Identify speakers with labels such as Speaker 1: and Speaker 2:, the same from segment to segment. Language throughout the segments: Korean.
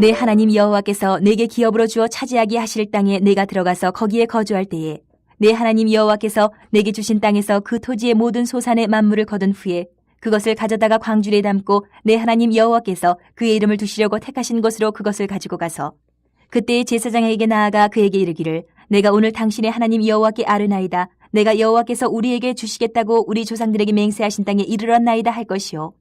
Speaker 1: 내 하나님 여호와께서 내게 기업으로 주어 차지하게 하실 땅에 내가 들어가서 거기에 거주할 때에 내 하나님 여호와께서 내게 주신 땅에서 그 토지의 모든 소산의 만물을 거둔 후에 그것을 가져다가 광주리에 담고 내 하나님 여호와께서 그의 이름을 두시려고 택하신 곳으로 그것을 가지고 가서 그때의 제사장에게 나아가 그에게 이르기를 내가 오늘 당신의 하나님 여호와께 아뢰나이다. 내가 여호와께서 우리에게 주시겠다고 우리 조상들에게 맹세하신 땅에 이르렀나이다 할 것이요.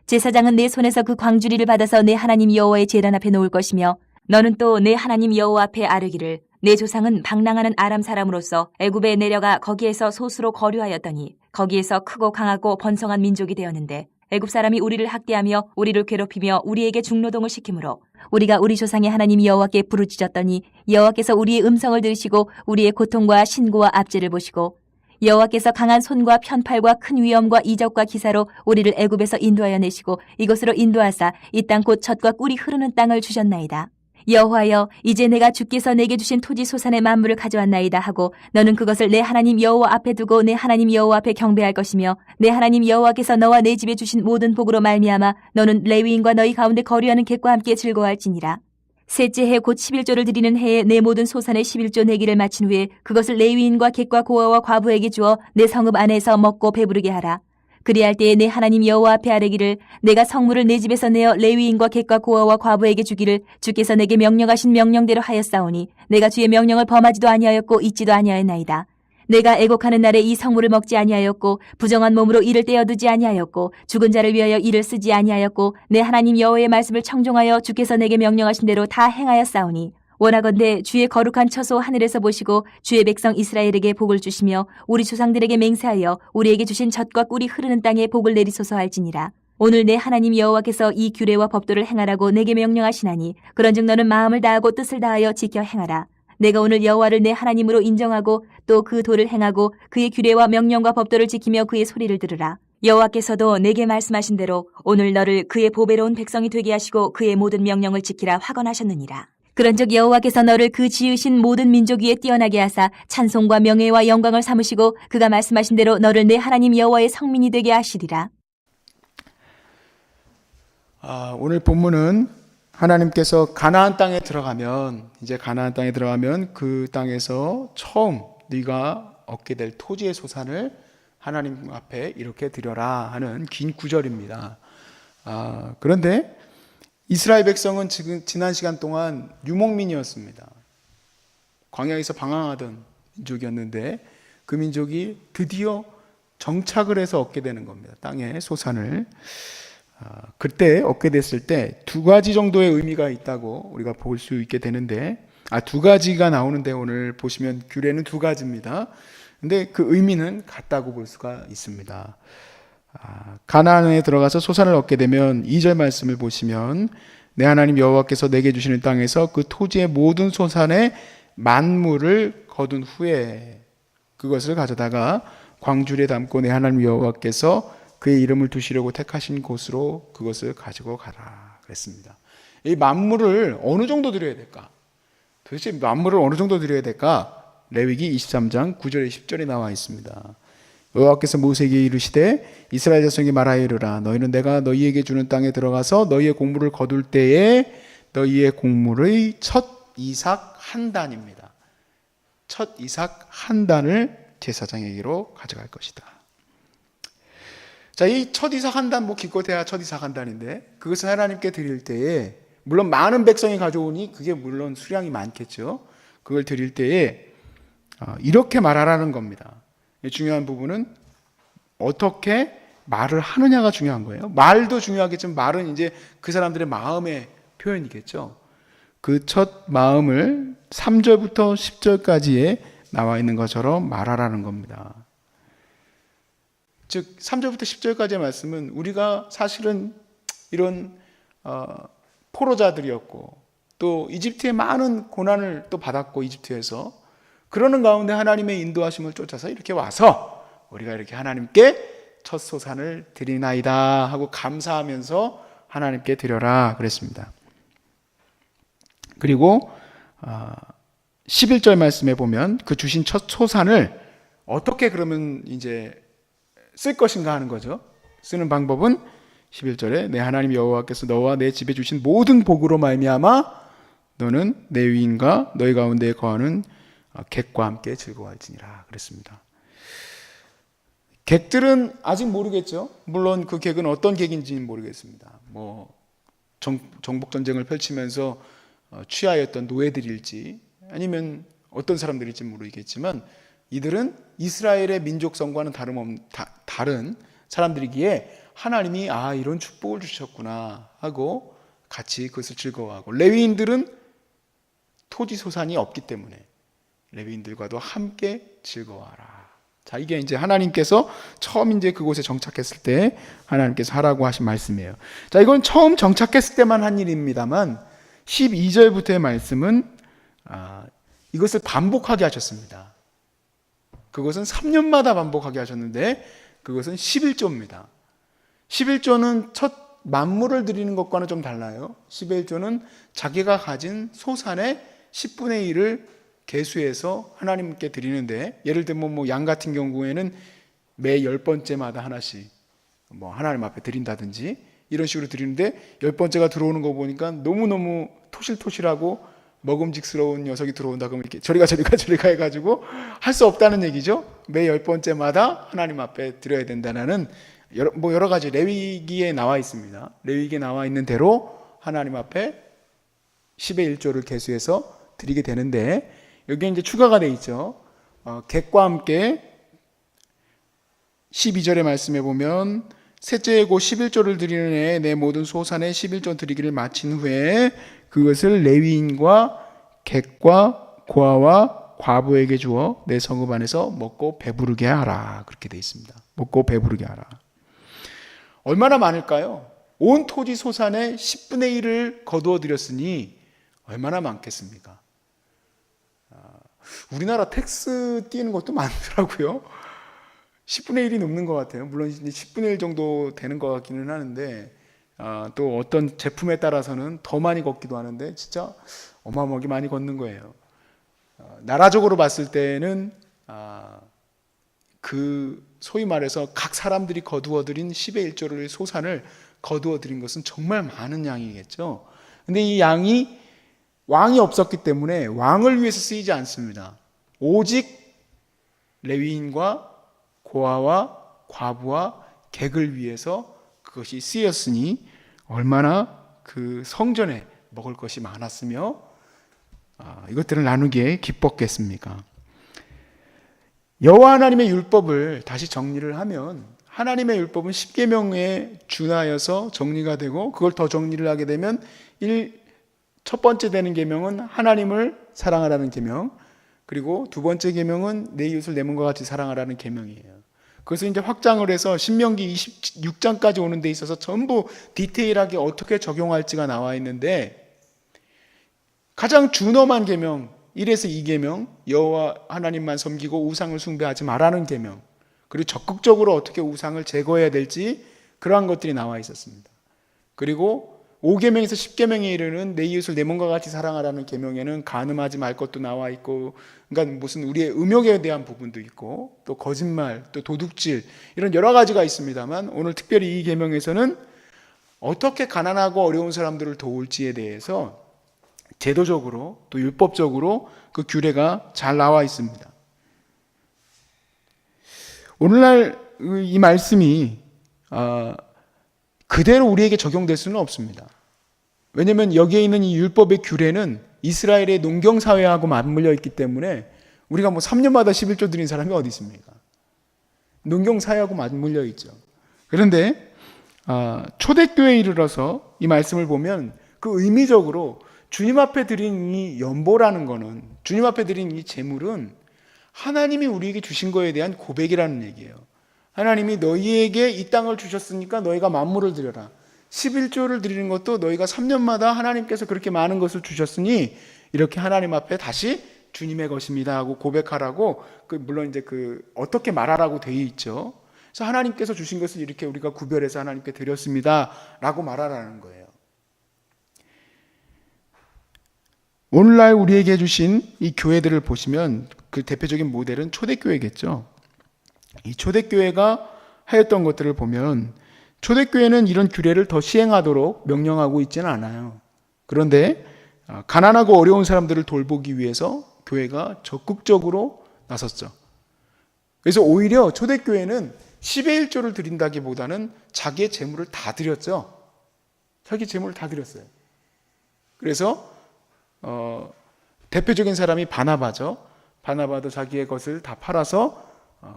Speaker 1: 제사장은 내 손에서 그 광주리를 받아서 내 하나님 여호와의 제단 앞에 놓을 것이며 너는 또 내 하나님 여호와 앞에 아뢰기를 내 조상은 방랑하는 아람 사람으로서 애굽에 내려가 거기에서 소수로 거류하였더니 거기에서 크고 강하고 번성한 민족이 되었는데 애굽 사람이 우리를 학대하며 우리를 괴롭히며 우리에게 중노동을 시키므로 우리가 우리 조상의 하나님 여호와께 부르짖었더니 여호와께서 우리의 음성을 들으시고 우리의 고통과 신고와 압제를 보시고 여호와께서 강한 손과 편팔과 큰 위엄과 이적과 기사로 우리를 애굽에서 인도하여 내시고 이곳으로 인도하사 이 땅 곧 젖과 꿀이 흐르는 땅을 주셨나이다. 여호와여 이제 내가 주께서 내게 주신 토지 소산의 만물을 가져왔나이다 하고 너는 그것을 내 하나님 여호와 앞에 두고 내 하나님 여호와 앞에 경배할 것이며 내 하나님 여호와께서 너와 내 집에 주신 모든 복으로 말미암아 너는 레위인과 너희 가운데 거류하는 객과 함께 즐거워할지니라. 셋째 해 곧 11조를 드리는 해에 내 모든 소산의 11조 내기를 마친 후에 그것을 레위인과 객과 고아와 과부에게 주어 내 성읍 안에서 먹고 배부르게 하라. 그리할 때에 내 하나님 여호와 앞에 아뢰기를 내가 성물을 내 집에서 내어 레위인과 객과 고아와 과부에게 주기를 주께서 내게 명령하신 명령대로 하였사오니 내가 주의 명령을 범하지도 아니하였고 잊지도 아니하였나이다. 내가 애곡하는 날에 이 성물을 먹지 아니하였고 부정한 몸으로 이를 떼어두지 아니하였고 죽은 자를 위하여 이를 쓰지 아니하였고 내 하나님 여호와의 말씀을 청종하여 주께서 내게 명령하신 대로 다 행하였사오니 원하건대 주의 거룩한 처소 하늘에서 보시고 주의 백성 이스라엘에게 복을 주시며 우리 조상들에게 맹세하여 우리에게 주신 젖과 꿀이 흐르는 땅에 복을 내리소서 할지니라. 오늘 내 하나님 여호와께서 이 규례와 법도를 행하라고 내게 명령하시나니 그런즉 너는 마음을 다하고 뜻을 다하여 지켜 행하라. 내가 오늘 여호와를 내 하나님으로 인정하고 또 그 도를 행하고 그의 규례와 명령과 법도를 지키며 그의 소리를 들으라. 여호와께서도 내게 말씀하신 대로 오늘 너를 그의 보배로운 백성이 되게 하시고 그의 모든 명령을 지키라 확언하셨느니라. 그런즉 여호와께서 너를 그 지으신 모든 민족 위에 뛰어나게 하사 찬송과 명예와 영광을 삼으시고 그가 말씀하신 대로 너를 내 하나님 여호와의 성민이 되게 하시리라.
Speaker 2: 오늘 본문은 하나님께서 가나안 땅에 들어가면 그 땅에서 처음 네가 얻게 될 토지의 소산을 하나님 앞에 이렇게 드려라 하는 긴 구절입니다. 그런데 이스라엘 백성은 지난 시간 동안 유목민이었습니다. 광야에서 방황하던 민족이었는데 그 민족이 드디어 정착을 해서 얻게 되는 겁니다. 땅의 소산을. 그때 얻게 됐을 때 두 가지 정도의 의미가 있다고 우리가 볼 수 있게 되는데 두 가지가 나오는데 오늘 보시면 규례는 두 가지입니다. 근데 그 의미는 같다고 볼 수가 있습니다. 가나안에 들어가서 소산을 얻게 되면 2절 말씀을 보시면 내 하나님 여호와께서 내게 주시는 땅에서 그 토지의 모든 소산의 만물을 거둔 후에 그것을 가져다가 광주리에 담고 내 하나님 여호와께서 그의 이름을 두시려고 택하신 곳으로 그것을 가지고 가라 그랬습니다. 이 만물을 어느 정도 드려야 될까? 도대체 만물을 어느 정도 드려야 될까? 레위기 23장 9절에 10절에 나와 있습니다. 여호와께서 모세에게 이르시되 이스라엘 자손에게 말하여 이르라 너희는 내가 너희에게 주는 땅에 들어가서 너희의 곡물을 거둘 때에 너희의 곡물의 첫 이삭 한 단입니다. 첫 이삭 한 단을 제사장에게로 가져갈 것이다. 자, 이 첫 이삭 한 단, 기껏해야 첫 이삭 한 단인데 그것을 하나님께 드릴 때에 물론 많은 백성이 가져오니 그게 물론 수량이 많겠죠. 그걸 드릴 때에 이렇게 말하라는 겁니다. 중요한 부분은 어떻게 말을 하느냐가 중요한 거예요. 말도 중요하겠지만 말은 이제 그 사람들의 마음의 표현이겠죠. 그 첫 마음을 3절부터 10절까지에 나와 있는 것처럼 말하라는 겁니다. 즉 3절부터 10절까지의 말씀은 우리가 사실은 이런 포로자들이었고 또 이집트의 많은 고난을 또 받았고 이집트에서 그러는 가운데 하나님의 인도하심을 쫓아서 이렇게 와서 우리가 이렇게 하나님께 첫 소산을 드리나이다 하고 감사하면서 하나님께 드려라 그랬습니다. 그리고 11절 말씀에 보면 그 주신 첫 소산을 어떻게 그러면 이제 쓸 것인가 하는 거죠. 쓰는 방법은 11절에 내 하나님 여호와께서 너와 내 집에 주신 모든 복으로 말미암아 너는 내 위인과 너희 가운데 거하는 객과 함께 즐거워할지니라 그랬습니다. 객들은 아직 모르겠죠. 물론 그 객은 어떤 객인지는 모르겠습니다. 정복 전쟁을 펼치면서 취하였던 노예들일지 아니면 어떤 사람들일지 모르겠지만 이들은 이스라엘의 민족성과는 다른 사람들이기에 하나님이 이런 축복을 주셨구나 하고 같이 그것을 즐거워하고, 레위인들은 토지 소산이 없기 때문에 레위인들과도 함께 즐거워하라. 자, 이게 이제 하나님께서 처음 이제 그곳에 정착했을 때 하나님께서 하라고 하신 말씀이에요. 자, 이건 처음 정착했을 때만 한 일입니다만 12절부터의 말씀은 이것을 반복하게 하셨습니다. 그것은 3년마다 반복하게 하셨는데 그것은 11조입니다. 11조는 첫 만물을 드리는 것과는 좀 달라요. 11조는 자기가 가진 소산의 10분의 1을 계수해서 하나님께 드리는데, 예를 들면 양 같은 경우에는 매 10번째마다 하나씩 하나님 앞에 드린다든지 이런 식으로 드리는데, 10번째가 들어오는 거 보니까 너무너무 토실토실하고 먹음직스러운 녀석이 들어온다 그러면 이렇게 저리가 해가지고 할 수 없다는 얘기죠. 매 10번째마다 하나님 앞에 드려야 된다는 여러 가지 레위기에 나와 있습니다. 레위기에 나와 있는 대로 하나님 앞에 10의 1조를 계수해서 드리게 되는데, 여기에 이제 추가가 돼 있죠. 객과 함께 12절의 말씀에 보면 셋째의 고 11조를 드리는 해에 내 모든 소산의 11조 드리기를 마친 후에 그것을 레위인과 객과 고아와 과부에게 주어 내 성읍 안에서 먹고 배부르게 하라. 그렇게 돼 있습니다. 먹고 배부르게 하라. 얼마나 많을까요? 온 토지 소산의 10분의 1을 거두어 드렸으니 얼마나 많겠습니까? 우리나라 텍스 띄는 것도 많더라고요. 10분의 1이 넘는 것 같아요. 물론 이제 10분의 1 정도 되는 것 같기는 하는데, 또 어떤 제품에 따라서는 더 많이 걷기도 하는데 진짜 어마어마하게 많이 걷는 거예요. 나라적으로 봤을 때는 그 소위 말해서 각 사람들이 거두어들인 10의 1조를 소산을 거두어들인 것은 정말 많은 양이겠죠. 근데 이 양이 왕이 없었기 때문에 왕을 위해서 쓰이지 않습니다. 오직 레위인과 고아와 과부와 객을 위해서 그것이 쓰였으니 얼마나 그 성전에 먹을 것이 많았으며 이것들을 나누기에 기뻤겠습니까? 여호와 하나님의 율법을 다시 정리를 하면, 하나님의 율법은 10계명에 준하여서 정리가 되고, 그걸 더 정리를 하게 되면 첫 번째 되는 계명은 하나님을 사랑하라는 계명, 그리고 두 번째 계명은 내 이웃을 내 몸과 같이 사랑하라는 계명이에요. 그것을 이제 확장을 해서 신명기 26장까지 오는 데 있어서 전부 디테일하게 어떻게 적용할지가 나와 있는데, 가장 준엄한 계명 1에서 2계명, 여호와 하나님만 섬기고 우상을 숭배하지 말라는 계명, 그리고 적극적으로 어떻게 우상을 제거해야 될지 그러한 것들이 나와 있었습니다. 그리고 5계명에서 10계명에 이르는 내 이웃을 내 몸과 같이 사랑하라는 계명에는 간음하지 말 것도 나와 있고, 그러니까 무슨 우리의 음욕에 대한 부분도 있고, 또 거짓말, 또 도둑질, 이런 여러 가지가 있습니다만, 오늘 특별히 이 계명에서는 어떻게 가난하고 어려운 사람들을 도울지에 대해서 제도적으로 또 율법적으로 그 규례가 잘 나와 있습니다. 오늘날 이 말씀이 그대로 우리에게 적용될 수는 없습니다. 왜냐하면 여기에 있는 이 율법의 규례는 이스라엘의 농경사회하고 맞물려 있기 때문에 우리가 3년마다 11조 드린 사람이 어디 있습니까? 농경사회하고 맞물려 있죠. 그런데 초대교회에 이르러서 이 말씀을 보면 그 의미적으로 주님 앞에 드린 이 연보라는 거는, 주님 앞에 드린 이 제물은 하나님이 우리에게 주신 거에 대한 고백이라는 얘기예요. 하나님이 너희에게 이 땅을 주셨으니까 너희가 만물을 드려라. 11조를 드리는 것도 너희가 3년마다 하나님께서 그렇게 많은 것을 주셨으니 이렇게 하나님 앞에 다시 주님의 것입니다 하고 고백하라고, 물론 이제 어떻게 말하라고 되어 있죠. 그래서 하나님께서 주신 것을 이렇게 우리가 구별해서 하나님께 드렸습니다 라고 말하라는 거예요. 오늘날 우리에게 주신 이 교회들을 보시면 그 대표적인 모델은 초대교회겠죠. 이 초대교회가 하였던 것들을 보면 초대교회는 이런 규례를 더 시행하도록 명령하고 있지는 않아요. 그런데 가난하고 어려운 사람들을 돌보기 위해서 교회가 적극적으로 나섰죠. 그래서 오히려 초대교회는 10의 1조를 드린다기보다는 자기의 재물을 다 드렸죠. 자기 재물을 다 드렸어요. 그래서 대표적인 사람이 바나바죠. 바나바도 자기의 것을 다 팔아서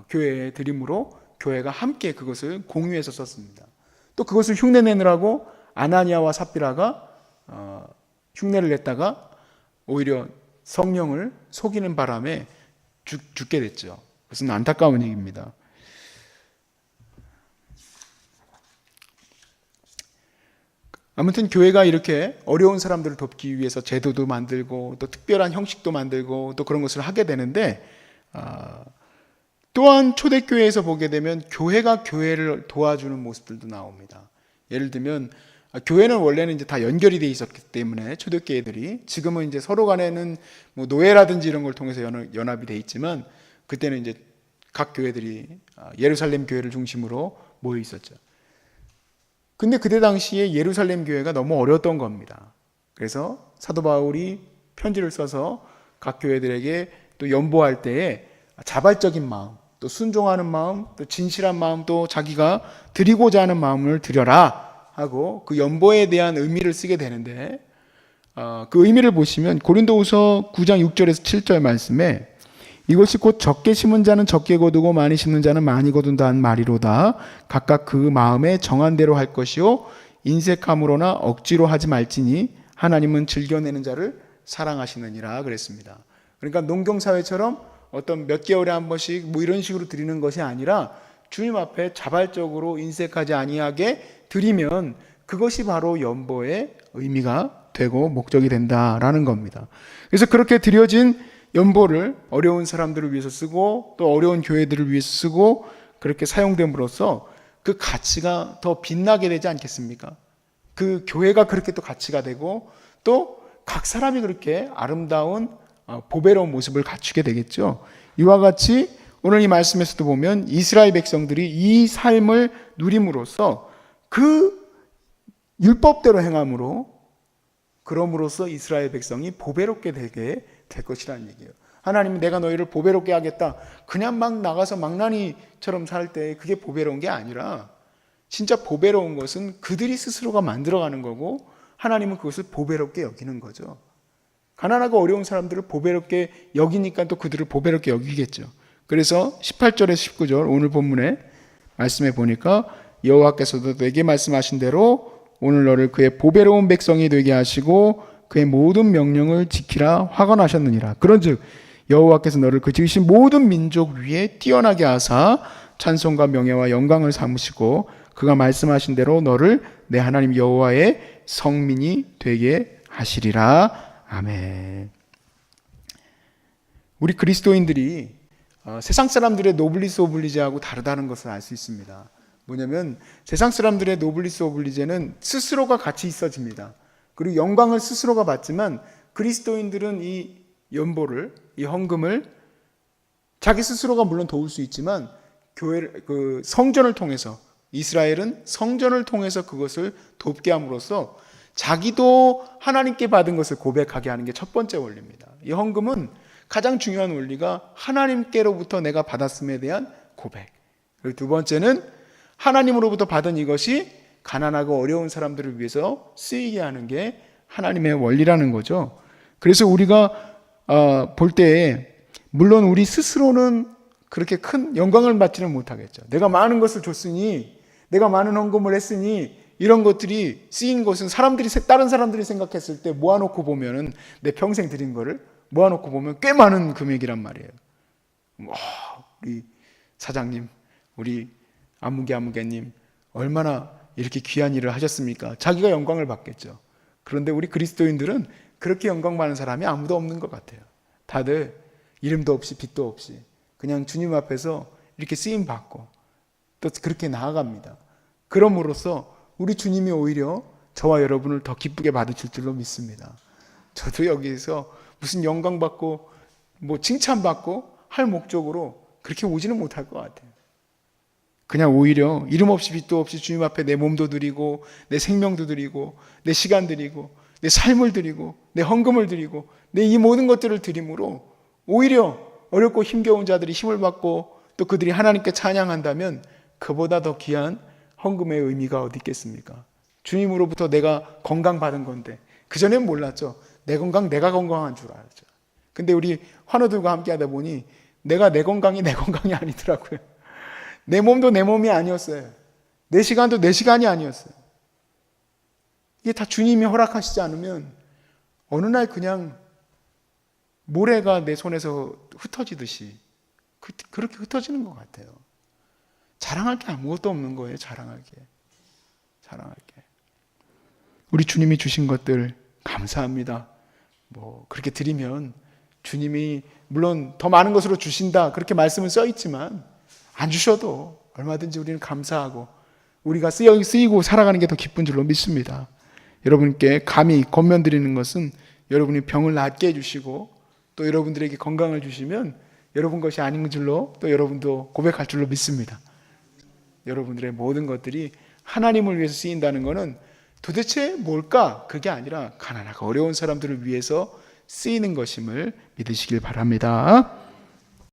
Speaker 2: 교회에 드림으로 교회가 함께 그것을 공유해서 썼습니다. 또 그것을 흉내내느라고 아나니아와 삽비라가 흉내를 냈다가 오히려 성령을 속이는 바람에 죽게 됐죠. 그것은 안타까운 얘기입니다. 아무튼 교회가 이렇게 어려운 사람들을 돕기 위해서 제도도 만들고 또 특별한 형식도 만들고 또 그런 것을 하게 되는데 또한 초대교회에서 보게 되면 교회가 교회를 도와주는 모습들도 나옵니다. 예를 들면 교회는 원래는 이제 다 연결이 돼 있었기 때문에 초대교회들이 지금은 이제 서로 간에는 뭐 노예라든지 이런 걸 통해서 연합이 돼 있지만 그때는 이제 각 교회들이 예루살렘 교회를 중심으로 모여 있었죠. 근데 그때 당시에 예루살렘 교회가 너무 어려웠던 겁니다. 그래서 사도 바울이 편지를 써서 각 교회들에게 또 연보할 때에 자발적인 마음, 또 순종하는 마음, 또 진실한 마음, 또 자기가 드리고자 하는 마음을 드려라 하고 그 연보에 대한 의미를 쓰게 되는데 그 의미를 보시면 고린도후서 9장 6절에서 7절 말씀에 이것이 곧 적게 심은 자는 적게 거두고 많이 심는 자는 많이 거둔다 한 말이로다. 각각 그 마음에 정한 대로 할 것이요 인색함으로나 억지로 하지 말지니 하나님은 즐겨내는 자를 사랑하시느니라 그랬습니다. 그러니까 농경사회처럼 어떤 몇 개월에 한 번씩 뭐 이런 식으로 드리는 것이 아니라 주님 앞에 자발적으로 인색하지 아니하게 드리면 그것이 바로 연보의 의미가 되고 목적이 된다라는 겁니다. 그래서 그렇게 드려진 연보를 어려운 사람들을 위해서 쓰고 또 어려운 교회들을 위해서 쓰고 그렇게 사용됨으로써 그 가치가 더 빛나게 되지 않겠습니까? 그 교회가 그렇게 또 가치가 되고 또 각 사람이 그렇게 아름다운 보배로운 모습을 갖추게 되겠죠. 이와 같이 오늘 이 말씀에서도 보면 이스라엘 백성들이 이 삶을 누림으로써 그 율법대로 행함으로 그럼으로써 이스라엘 백성이 보배롭게 되게 될 것이라는 얘기예요. 하나님은 내가 너희를 보배롭게 하겠다. 그냥 막 나가서 망나니처럼 살 때 그게 보배로운 게 아니라 진짜 보배로운 것은 그들이 스스로가 만들어가는 거고 하나님은 그것을 보배롭게 여기는 거죠. 가난하고 어려운 사람들을 보배롭게 여기니까 또 그들을 보배롭게 여기겠죠. 그래서 18절에서 19절 오늘 본문에 말씀해 보니까 여호와께서도 내게 말씀하신 대로 오늘 너를 그의 보배로운 백성이 되게 하시고 그의 모든 명령을 지키라 화관하셨느니라. 그런즉 여호와께서 너를 그 지으신 모든 민족 위에 뛰어나게 하사 찬송과 명예와 영광을 삼으시고 그가 말씀하신 대로 너를 내 하나님 여호와의 성민이 되게 하시리라. 아멘. 우리 그리스도인들이 세상 사람들의 노블리스 오블리제하고 다르다는 것을 알 수 있습니다. 뭐냐면 세상 사람들의 노블리스 오블리제는 스스로가 같이 있어집니다. 그리고 영광을 스스로가 받지만 그리스도인들은 이 연보를, 이 헌금을 자기 스스로가 물론 도울 수 있지만 그 성전을 통해서 이스라엘은 성전을 통해서 그것을 돕게 함으로써 자기도 하나님께 받은 것을 고백하게 하는 게 첫 번째 원리입니다. 이 헌금은 가장 중요한 원리가 하나님께로부터 내가 받았음에 대한 고백. 그리고 두 번째는 하나님으로부터 받은 이것이 가난하고 어려운 사람들을 위해서 쓰이게 하는 게 하나님의 원리라는 거죠. 그래서 우리가 볼 때에 물론 우리 스스로는 그렇게 큰 영광을 받지는 못하겠죠. 내가 많은 것을 줬으니, 내가 많은 헌금을 했으니 이런 것들이 쓰인 것은 다른 사람들이 생각했을 때 모아놓고 보면은 내 평생 드린 거를 모아놓고 보면 꽤 많은 금액이란 말이에요. 우리 사장님, 우리 아무개님 얼마나 이렇게 귀한 일을 하셨습니까? 자기가 영광을 받겠죠. 그런데 우리 그리스도인들은 그렇게 영광 받는 사람이 아무도 없는 것 같아요. 다들 이름도 없이 빛도 없이 그냥 주님 앞에서 이렇게 쓰임 받고 또 그렇게 나아갑니다. 그럼으로써 우리 주님이 오히려 저와 여러분을 더 기쁘게 받으실 줄로 믿습니다. 저도 여기에서 무슨 영광 받고 뭐 칭찬 받고 할 목적으로 그렇게 오지는 못할 것 같아요. 그냥 오히려 이름 없이 빛도 없이 주님 앞에 내 몸도 드리고 내 생명도 드리고 내 시간 드리고 내 삶을 드리고 내 헌금을 드리고 내 이 모든 것들을 드림으로 오히려 어렵고 힘겨운 자들이 힘을 받고 또 그들이 하나님께 찬양한다면 그보다 더 귀한 헌금의 의미가 어디 있겠습니까? 주님으로부터 내가 건강 받은 건데 그전엔 몰랐죠. 내 건강 내가 건강한 줄 알았죠. 근데 우리 환우들과 함께 하다 보니 내가 내 건강이 내 건강이 아니더라고요. 내 몸도 내 몸이 아니었어요. 내 시간도 내 시간이 아니었어요. 이게 다 주님이 허락하시지 않으면 어느 날 그냥 모래가 내 손에서 흩어지듯이 그렇게 흩어지는 것 같아요. 자랑할 게 아무것도 없는 거예요. 자랑할 게. 우리 주님이 주신 것들 감사합니다. 그렇게 드리면 주님이 물론 더 많은 것으로 주신다 그렇게 말씀은 써 있지만 안 주셔도 얼마든지 우리는 감사하고 우리가 쓰이고 살아가는 게 더 기쁜 줄로 믿습니다. 여러분께 감히 권면드리는 것은 여러분이 병을 낫게 해주시고 또 여러분들에게 건강을 주시면 여러분 것이 아닌 줄로 또 여러분도 고백할 줄로 믿습니다. 여러분들의 모든 것들이 하나님을 위해서 쓰인다는 것은 도대체 뭘까? 그게 아니라 가난하고 어려운 사람들을 위해서 쓰이는 것임을 믿으시길 바랍니다.